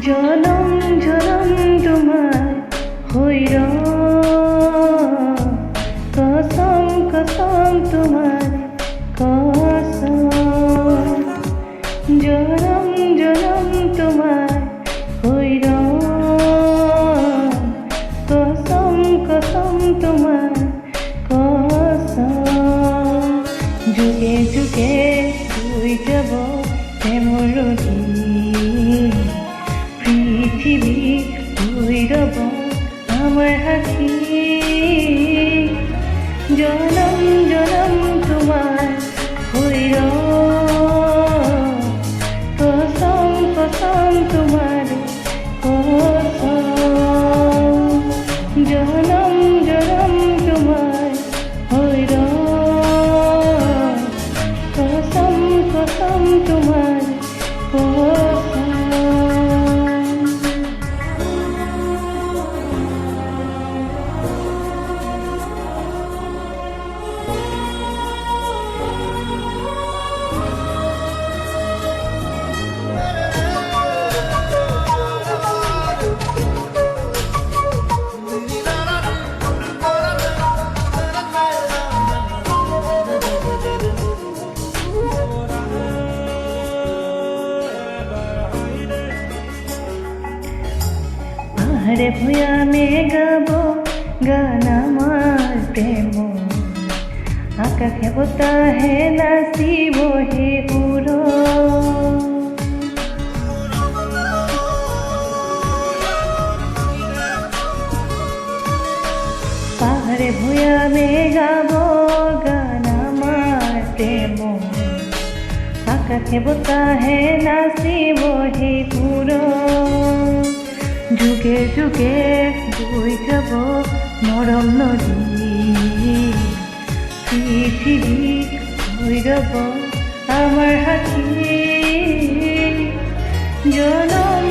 জনম জনম তোমায় হইর কসম কসম তোমার কসম জনম জনম তোমায় হইর কসম কসম তোমার কসম যুগে যুগে তুই যাব এমরদি পৃথিবী তুই রব আমার হাসি জনম জনম তোমার হইর কসম কসম তোমার কসম জনম জনম তোমার হইর কসম কসম তোমার কসম আরে ভুয়া মে গাবো গান আমার প্রেম আকাশে বতাহে নাচিব হে উড়ো পাহাড়ে ভুয়া মে গাবো গান আমার প্রেম আকাশে বতাহে নাচিব হে উড়ো যুগে যুগে বই যাব মরম নদী পৃথিবী ভৈরব আমার হাতি জনম